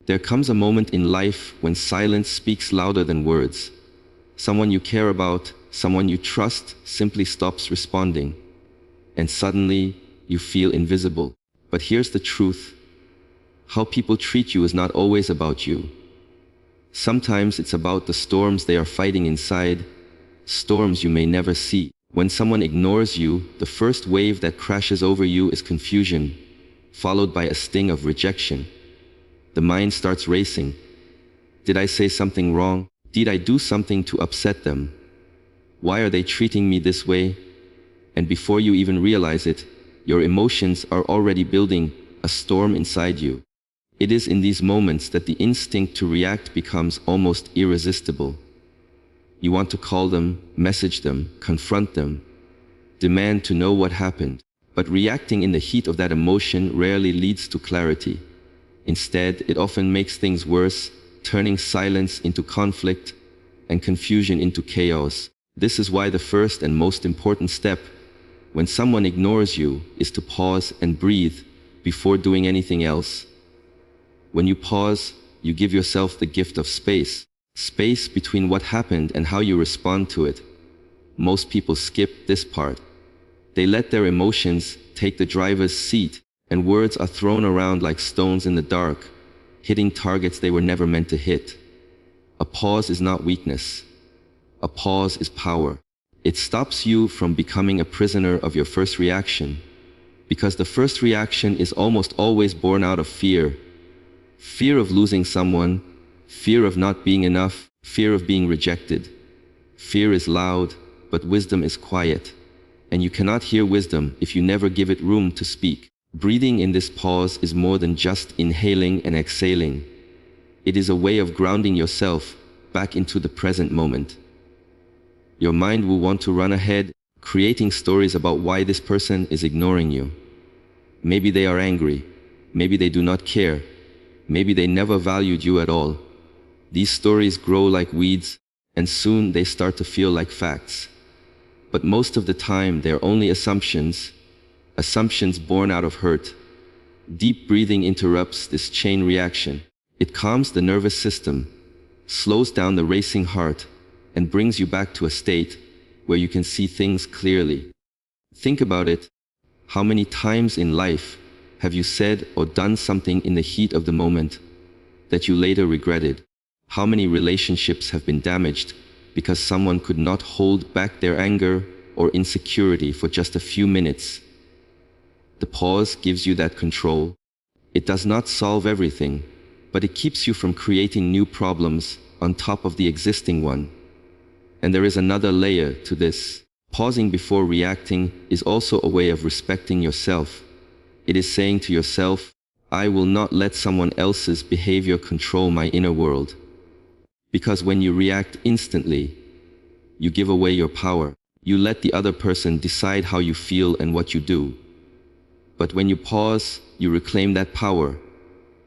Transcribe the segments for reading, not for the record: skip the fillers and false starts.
There comes a moment in life when silence speaks louder than words. Someone you care about, someone you trust, simply stops responding. And suddenly, you feel invisible. But here's the truth. How people treat you is not always about you. Sometimes it's about the storms they are fighting inside, storms you may never see. When someone ignores you, the first wave that crashes over you is confusion, followed by a sting of rejection. The mind starts racing. Did I say something wrong? Did I do something to upset them? Why are they treating me this way? And before you even realize it, your emotions are already building a storm inside you. It is in these moments that the instinct to react becomes almost irresistible. You want to call them, message them, confront them, demand to know what happened. But reacting in the heat of that emotion rarely leads to clarity. Instead, it often makes things worse, turning silence into conflict and confusion into chaos. This is why the first and most important step when someone ignores you is to pause and breathe before doing anything else. When you pause, you give yourself the gift of space. Space between what happened and how you respond to it. Most people skip this part. They let their emotions take the driver's seat, and words are thrown around like stones in the dark, hitting targets they were never meant to hit. A pause is not weakness. A pause is power. It stops you from becoming a prisoner of your first reaction, because the first reaction is almost always born out of fear. Fear of losing someone, fear of not being enough, fear of being rejected. Fear is loud, but wisdom is quiet. And you cannot hear wisdom if you never give it room to speak. Breathing in this pause is more than just inhaling and exhaling. It is a way of grounding yourself back into the present moment. Your mind will want to run ahead, creating stories about why this person is ignoring you. Maybe they are angry. Maybe they do not care. Maybe they never valued you at all. These stories grow like weeds, and soon they start to feel like facts. But most of the time, they're only assumptions born out of hurt. Deep breathing interrupts this chain reaction. It calms the nervous system, slows down the racing heart, and brings you back to a state where you can see things clearly. Think about it. How many times in life have you said or done something in the heat of the moment that you later regretted? How many relationships have been damaged because someone could not hold back their anger or insecurity for just a few minutes? The pause gives you that control. It does not solve everything, but it keeps you from creating new problems on top of the existing one. And there is another layer to this. Pausing before reacting is also a way of respecting yourself. It is saying to yourself, I will not let someone else's behavior control my inner world. Because when you react instantly, you give away your power. You let the other person decide how you feel and what you do. But when you pause, you reclaim that power.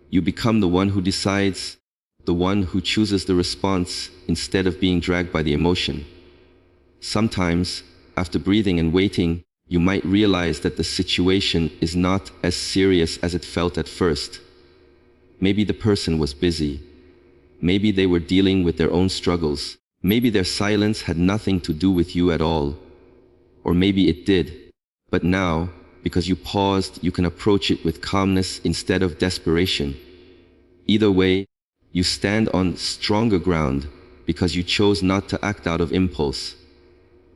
You become the one who decides, the one who chooses the response instead of being dragged by the emotion. Sometimes, after breathing and waiting, you might realize that the situation is not as serious as it felt at first. Maybe the person was busy. Maybe they were dealing with their own struggles. Maybe their silence had nothing to do with you at all. Or maybe it did. But now, because you paused, you can approach it with calmness instead of desperation. Either way, you stand on stronger ground because you chose not to act out of impulse.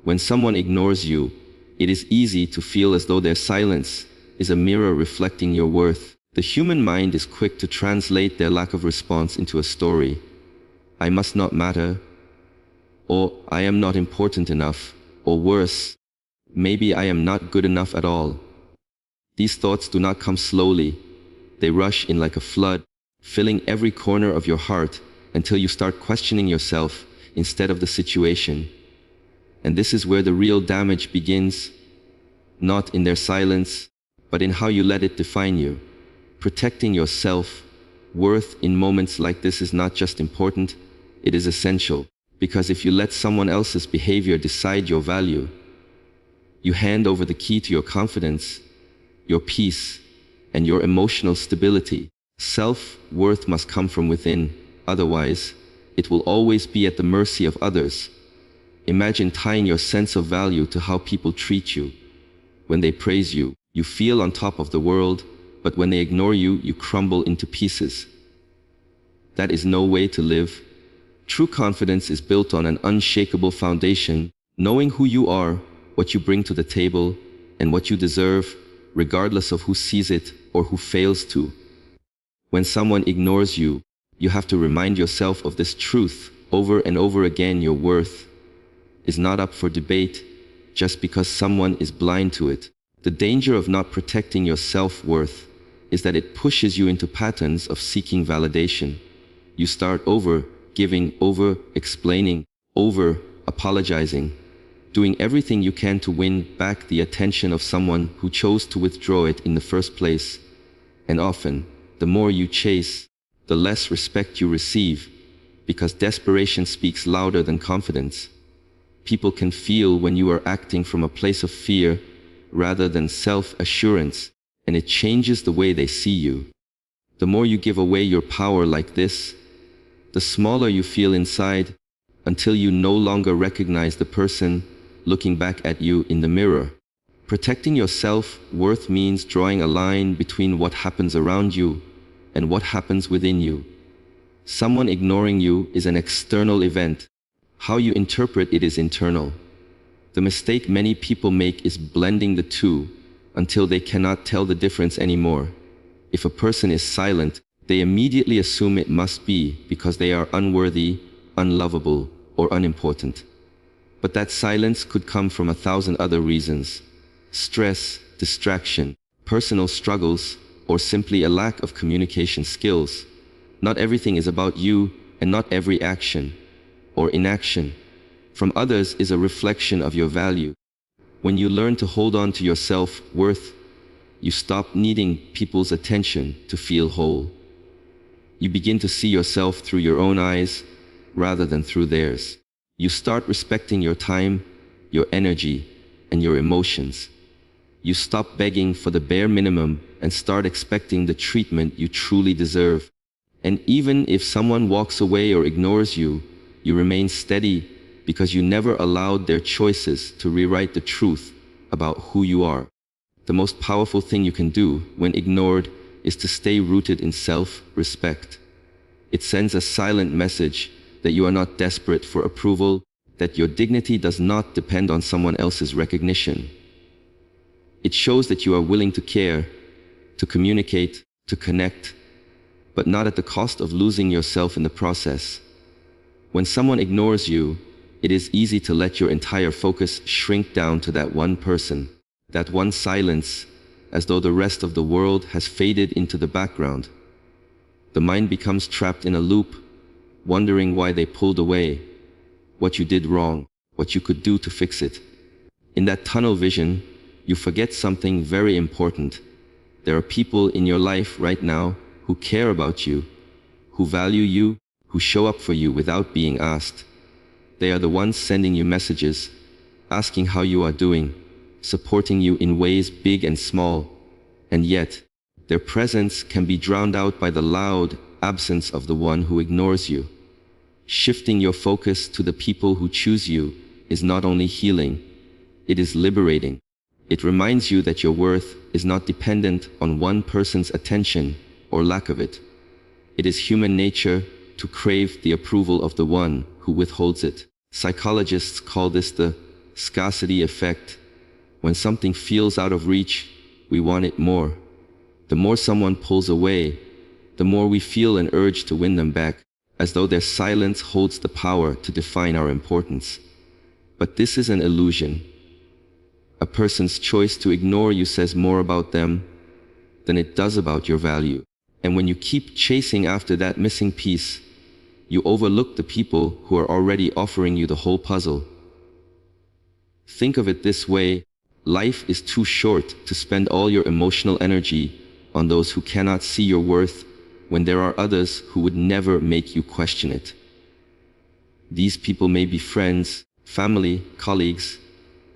When someone ignores you, it is easy to feel as though their silence is a mirror reflecting your worth. The human mind is quick to translate their lack of response into a story. I must not matter, or I am not important enough, or worse, maybe I am not good enough at all. These thoughts do not come slowly. They rush in like a flood, filling every corner of your heart until you start questioning yourself instead of the situation. And this is where the real damage begins, not in their silence, but in how you let it define you. Protecting your self-worth in moments like this is not just important, it is essential. Because if you let someone else's behavior decide your value, you hand over the key to your confidence, your peace, and your emotional stability. Self-worth must come from within, otherwise, it will always be at the mercy of others. Imagine tying your sense of value to how people treat you. When they praise you, you feel on top of the world, but when they ignore you, you crumble into pieces. That is no way to live. True confidence is built on an unshakable foundation, knowing who you are, what you bring to the table, and what you deserve, regardless of who sees it or who fails to. When someone ignores you, you have to remind yourself of this truth over and over again. Your worth is not up for debate just because someone is blind to it. The danger of not protecting your self-worth is that it pushes you into patterns of seeking validation. You start over-giving, over-explaining, over-apologizing, doing everything you can to win back the attention of someone who chose to withdraw it in the first place. And often, the more you chase, the less respect you receive, because desperation speaks louder than confidence. People can feel when you are acting from a place of fear rather than self-assurance, and it changes the way they see you. The more you give away your power like this, the smaller you feel inside, until you no longer recognize the person looking back at you in the mirror. Protecting your self-worth means drawing a line between what happens around you and what happens within you. Someone ignoring you is an external event. How you interpret it is internal. The mistake many people make is blending the two until they cannot tell the difference anymore. If a person is silent, they immediately assume it must be because they are unworthy, unlovable, or unimportant. But that silence could come from 1,000 other reasons: stress, distraction, personal struggles, or simply a lack of communication skills. Not everything is about you, and not every action or inaction from others is a reflection of your value. When you learn to hold on to your self-worth, you stop needing people's attention to feel whole. You begin to see yourself through your own eyes rather than through theirs. You start respecting your time, your energy, and your emotions. You stop begging for the bare minimum and start expecting the treatment you truly deserve. And even if someone walks away or ignores you, you remain steady because you never allowed their choices to rewrite the truth about who you are. The most powerful thing you can do when ignored is to stay rooted in self-respect. It sends a silent message that you are not desperate for approval, that your dignity does not depend on someone else's recognition. It shows that you are willing to care, to communicate, to connect, but not at the cost of losing yourself in the process. When someone ignores you, it is easy to let your entire focus shrink down to that one person, that one silence, as though the rest of the world has faded into the background. The mind becomes trapped in a loop, wondering why they pulled away, what you did wrong, what you could do to fix it. In that tunnel vision, you forget something very important. There are people in your life right now who care about you, who value you, who show up for you without being asked. They are the ones sending you messages, asking how you are doing, supporting you in ways big and small. And yet, their presence can be drowned out by the loud absence of the one who ignores you. Shifting your focus to the people who choose you is not only healing, it is liberating. It reminds you that your worth is not dependent on one person's attention or lack of it. It is human nature to crave the approval of the one who withholds it. Psychologists call this the scarcity effect. When something feels out of reach, we want it more. The more someone pulls away, the more we feel an urge to win them back, as though their silence holds the power to define our importance. But this is an illusion. A person's choice to ignore you says more about them than it does about your value. And when you keep chasing after that missing piece, you overlook the people who are already offering you the whole puzzle. Think of it this way: life is too short to spend all your emotional energy on those who cannot see your worth when there are others who would never make you question it. These people may be friends, family, colleagues,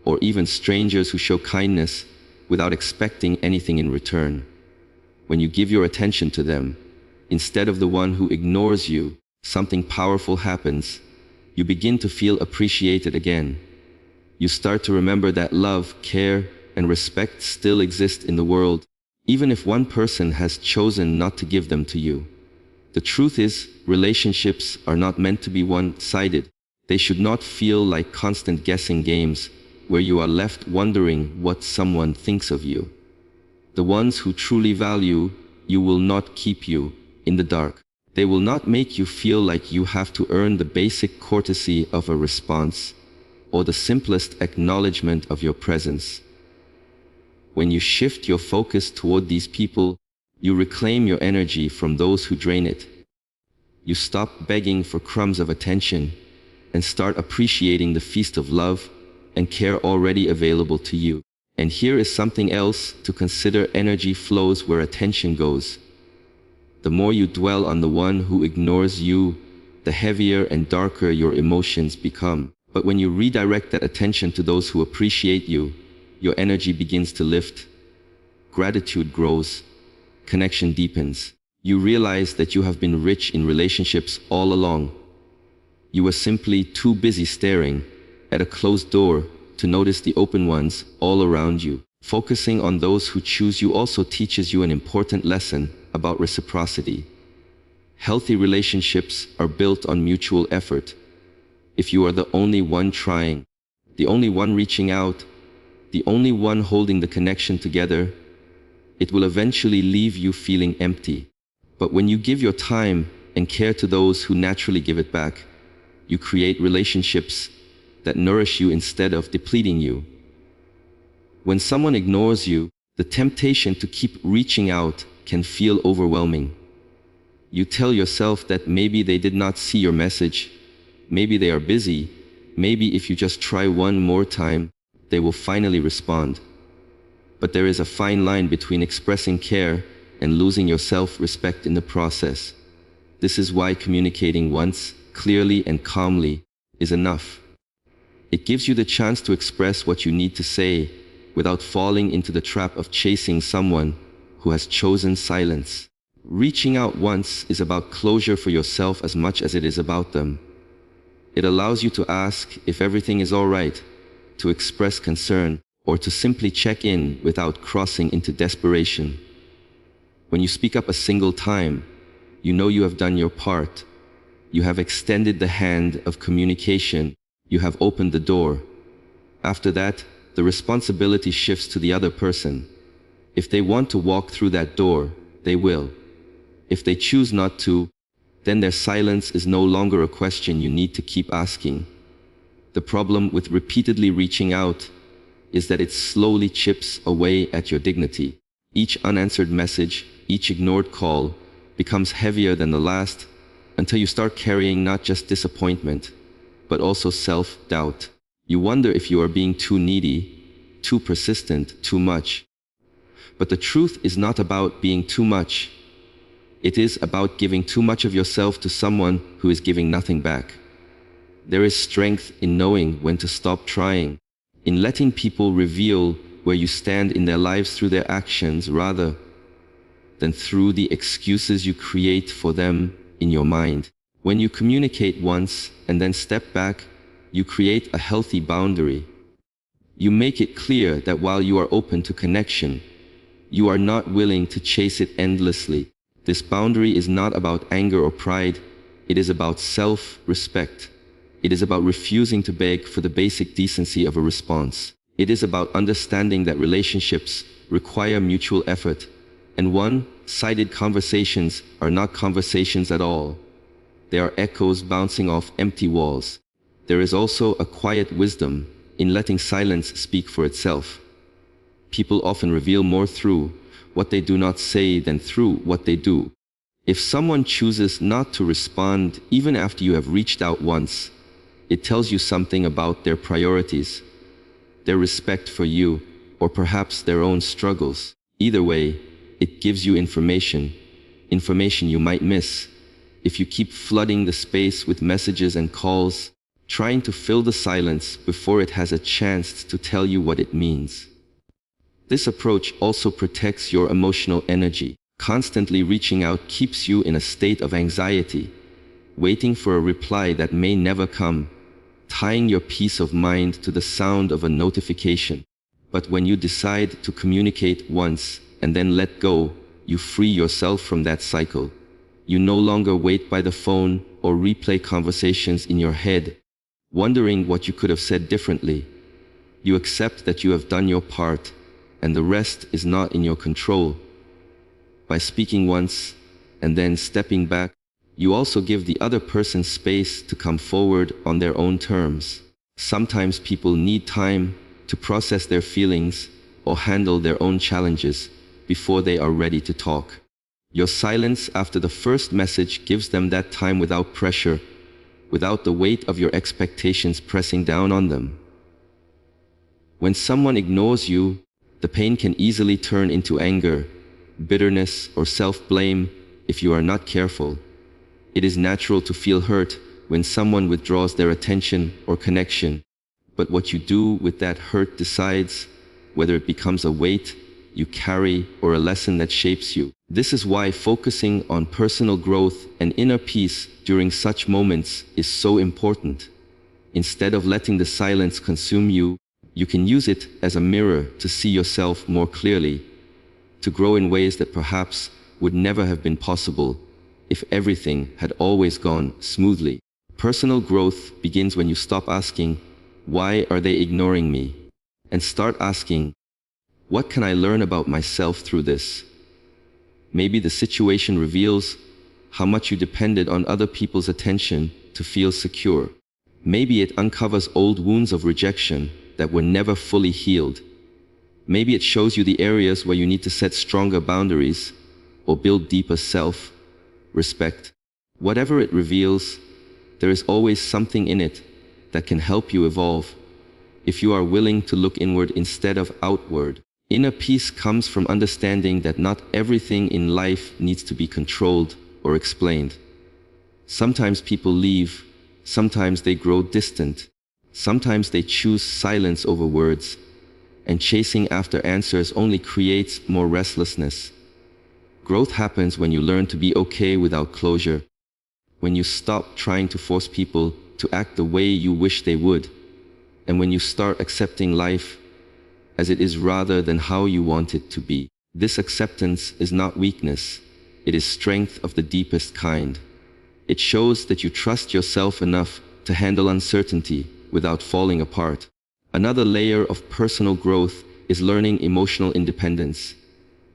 or even strangers who show kindness without expecting anything in return. When you give your attention to them, instead of the one who ignores you, something powerful happens. You begin to feel appreciated again. You start to remember that love, care, and respect still exist in the world, even if one person has chosen not to give them to you. The truth is, relationships are not meant to be one-sided. They should not feel like constant guessing games, where you are left wondering what someone thinks of you. The ones who truly value you will not keep you in the dark. They will not make you feel like you have to earn the basic courtesy of a response or the simplest acknowledgement of your presence. When you shift your focus toward these people, you reclaim your energy from those who drain it. You stop begging for crumbs of attention and start appreciating the feast of love and care already available to you. And here is something else to consider: energy flows where attention goes. The more you dwell on the one who ignores you, the heavier and darker your emotions become. But when you redirect that attention to those who appreciate you, your energy begins to lift. Gratitude grows. Connection deepens. You realize that you have been rich in relationships all along. You were simply too busy staring at a closed door to notice the open ones all around you. Focusing on those who choose you also teaches you an important lesson about reciprocity. Healthy relationships are built on mutual effort. If you are the only one trying, the only one reaching out, the only one holding the connection together, it will eventually leave you feeling empty. But when you give your time and care to those who naturally give it back, you create relationships that nourish you instead of depleting you. When someone ignores you, the temptation to keep reaching out can feel overwhelming. You tell yourself that maybe they did not see your message, maybe they are busy, maybe if you just try one more time, they will finally respond. But there is a fine line between expressing care and losing your self-respect in the process. This is why communicating once, clearly and calmly, is enough. It gives you the chance to express what you need to say without falling into the trap of chasing someone who has chosen silence. Reaching out once is about closure for yourself as much as it is about them. It allows you to ask if everything is all right, to express concern, or to simply check in without crossing into desperation. When you speak up a single time, you know you have done your part. You have extended the hand of communication. You have opened the door. After that, the responsibility shifts to the other person. If they want to walk through that door, they will. If they choose not to, then their silence is no longer a question you need to keep asking. The problem with repeatedly reaching out is that it slowly chips away at your dignity. Each unanswered message, each ignored call, becomes heavier than the last, until you start carrying not just disappointment, but also self-doubt. You wonder if you are being too needy, too persistent, too much. But the truth is not about being too much. It is about giving too much of yourself to someone who is giving nothing back. There is strength in knowing when to stop trying, in letting people reveal where you stand in their lives through their actions rather than through the excuses you create for them in your mind. When you communicate once and then step back, you create a healthy boundary. You make it clear that while you are open to connection, you are not willing to chase it endlessly. This boundary is not about anger or pride. It is about self-respect. It is about refusing to beg for the basic decency of a response. It is about understanding that relationships require mutual effort, and one-sided conversations are not conversations at all. They are echoes bouncing off empty walls. There is also a quiet wisdom in letting silence speak for itself. People often reveal more through what they do not say than through what they do. If someone chooses not to respond even after you have reached out once, it tells you something about their priorities, their respect for you, or perhaps their own struggles. Either way, it gives you information you might miss if you keep flooding the space with messages and calls, trying to fill the silence before it has a chance to tell you what it means. This approach also protects your emotional energy. Constantly reaching out keeps you in a state of anxiety, waiting for a reply that may never come, tying your peace of mind to the sound of a notification. But when you decide to communicate once and then let go, you free yourself from that cycle. You no longer wait by the phone or replay conversations in your head, wondering what you could have said differently. You accept that you have done your part, and the rest is not in your control. By speaking once and then stepping back, you also give the other person space to come forward on their own terms. Sometimes people need time to process their feelings or handle their own challenges before they are ready to talk. Your silence after the first message gives them that time without pressure, without the weight of your expectations pressing down on them. When someone ignores you, the pain can easily turn into anger, bitterness, or self-blame if you are not careful. It is natural to feel hurt when someone withdraws their attention or connection, but what you do with that hurt decides whether it becomes a weight you carry or a lesson that shapes you. This is why focusing on personal growth and inner peace during such moments is so important. Instead of letting the silence consume you, you can use it as a mirror to see yourself more clearly, to grow in ways that perhaps would never have been possible if everything had always gone smoothly. Personal growth begins when you stop asking, "Why are they ignoring me?" and start asking, "What can I learn about myself through this?" Maybe the situation reveals how much you depended on other people's attention to feel secure. Maybe it uncovers old wounds of rejection that were never fully healed. Maybe it shows you the areas where you need to set stronger boundaries or build deeper self-respect. Whatever it reveals, there is always something in it that can help you evolve if you are willing to look inward instead of outward. Inner peace comes from understanding that not everything in life needs to be controlled or explained. Sometimes people leave, sometimes they grow distant, sometimes they choose silence over words, and chasing after answers only creates more restlessness. Growth happens when you learn to be okay without closure, when you stop trying to force people to act the way you wish they would, and when you start accepting life as it is rather than how you want it to be. This acceptance is not weakness, it is strength of the deepest kind. It shows that you trust yourself enough to handle uncertainty without falling apart. Another layer of personal growth is learning emotional independence.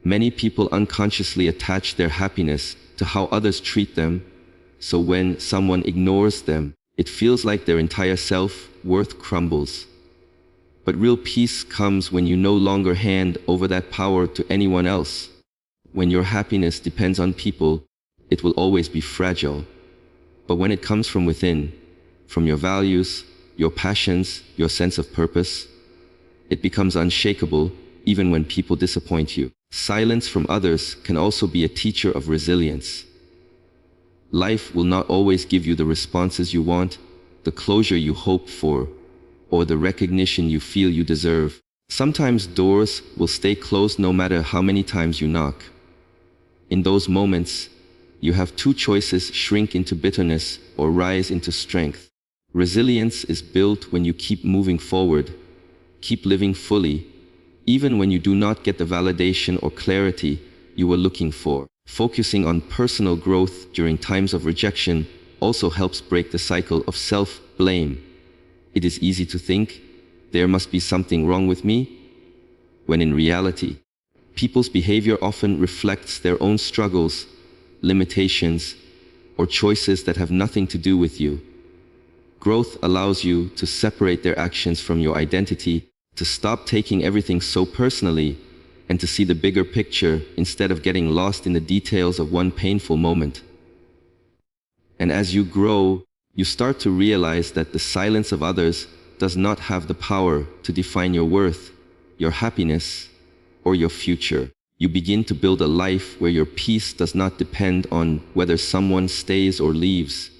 Many people unconsciously attach their happiness to how others treat them, so when someone ignores them, it feels like their entire self-worth crumbles. But real peace comes when you no longer hand over that power to anyone else. When your happiness depends on people, it will always be fragile. But when it comes from within, from your values, your passions, your sense of purpose, it becomes unshakable even when people disappoint you. Silence from others can also be a teacher of resilience. Life will not always give you the responses you want, the closure you hope for, or the recognition you feel you deserve. Sometimes doors will stay closed no matter how many times you knock. In those moments, you have two choices: shrink into bitterness or rise into strength. Resilience is built when you keep moving forward, keep living fully, even when you do not get the validation or clarity you were looking for. Focusing on personal growth during times of rejection also helps break the cycle of self-blame. It is easy to think, there must be something wrong with me, when in reality, people's behavior often reflects their own struggles, limitations, or choices that have nothing to do with you. Growth allows you to separate their actions from your identity, to stop taking everything so personally, and to see the bigger picture instead of getting lost in the details of one painful moment. And as you grow, you start to realize that the silence of others does not have the power to define your worth, your happiness, or your future. You begin to build a life where your peace does not depend on whether someone stays or leaves,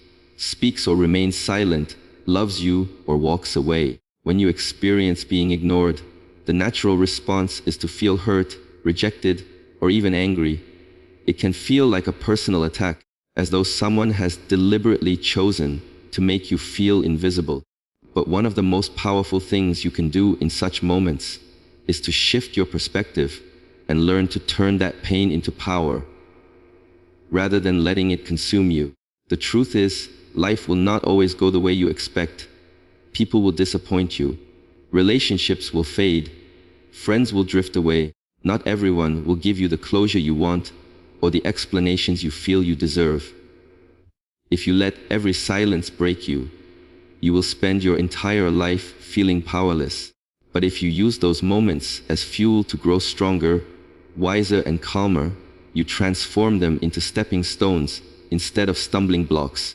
speaks or remains silent, loves you or walks away. When you experience being ignored, the natural response is to feel hurt, rejected, or even angry. It can feel like a personal attack, as though someone has deliberately chosen to make you feel invisible. But one of the most powerful things you can do in such moments is to shift your perspective and learn to turn that pain into power, rather than letting it consume you. The truth is, life will not always go the way you expect. People will disappoint you. Relationships will fade. Friends will drift away. Not everyone will give you the closure you want or the explanations you feel you deserve. If you let every silence break you, you will spend your entire life feeling powerless. But if you use those moments as fuel to grow stronger, wiser and calmer, you transform them into stepping stones instead of stumbling blocks.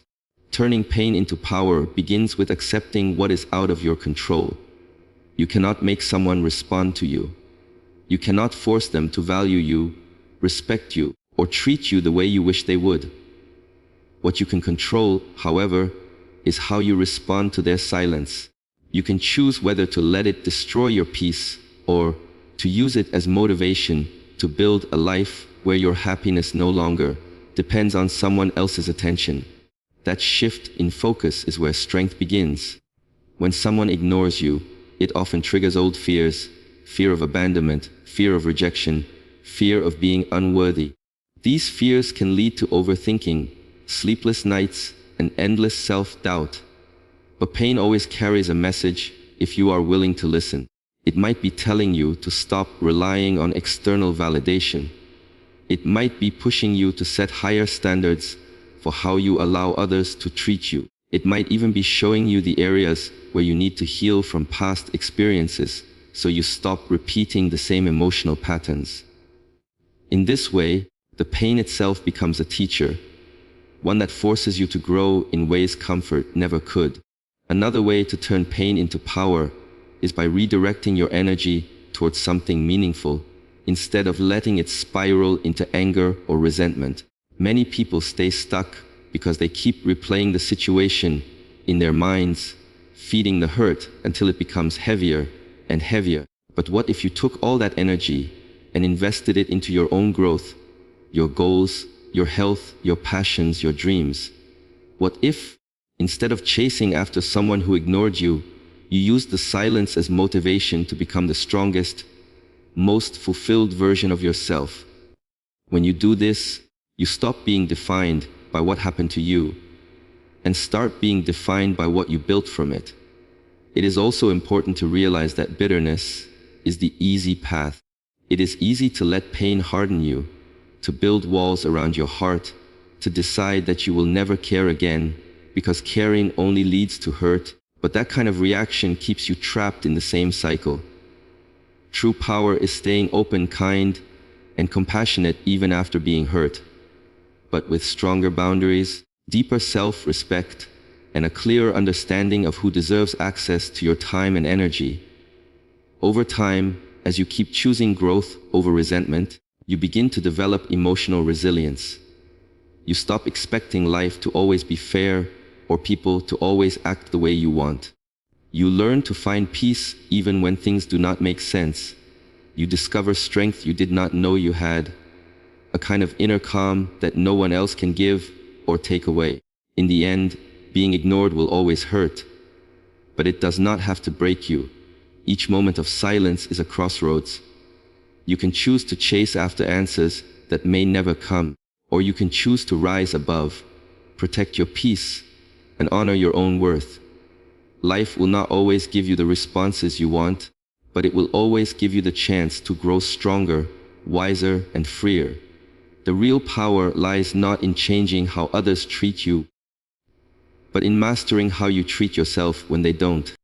Turning pain into power begins with accepting what is out of your control. You cannot make someone respond to you. You cannot force them to value you, respect you, or treat you the way you wish they would. What you can control, however, is how you respond to their silence. You can choose whether to let it destroy your peace or to use it as motivation to build a life where your happiness no longer depends on someone else's attention. That shift in focus is where strength begins. When someone ignores you, it often triggers old fears: fear of abandonment, fear of rejection, fear of being unworthy. These fears can lead to overthinking, sleepless nights, and endless self-doubt. But pain always carries a message if you are willing to listen. It might be telling you to stop relying on external validation. It might be pushing you to set higher standards for how you allow others to treat you. It might even be showing you the areas where you need to heal from past experiences so you stop repeating the same emotional patterns. In this way, the pain itself becomes a teacher, one that forces you to grow in ways comfort never could. Another way to turn pain into power is by redirecting your energy towards something meaningful, instead of letting it spiral into anger or resentment. Many people stay stuck because they keep replaying the situation in their minds, feeding the hurt until it becomes heavier and heavier. But what if you took all that energy and invested it into your own growth, your goals, your health, your passions, your dreams? What if, instead of chasing after someone who ignored you, you used the silence as motivation to become the strongest, most fulfilled version of yourself? When you do this, you stop being defined by what happened to you and start being defined by what you built from it. It is also important to realize that bitterness is the easy path. It is easy to let pain harden you, to build walls around your heart, to decide that you will never care again because caring only leads to hurt. But that kind of reaction keeps you trapped in the same cycle. True power is staying open, kind, and compassionate even after being hurt, but with stronger boundaries, deeper self-respect, and a clearer understanding of who deserves access to your time and energy. Over time, as you keep choosing growth over resentment, you begin to develop emotional resilience. You stop expecting life to always be fair or people to always act the way you want. You learn to find peace even when things do not make sense. You discover strength you did not know you had, a kind of inner calm that no one else can give or take away. In the end, being ignored will always hurt, but it does not have to break you. Each moment of silence is a crossroads. You can choose to chase after answers that may never come, or you can choose to rise above, protect your peace, and honor your own worth. Life will not always give you the responses you want, but it will always give you the chance to grow stronger, wiser, and freer. The real power lies not in changing how others treat you, but in mastering how you treat yourself when they don't.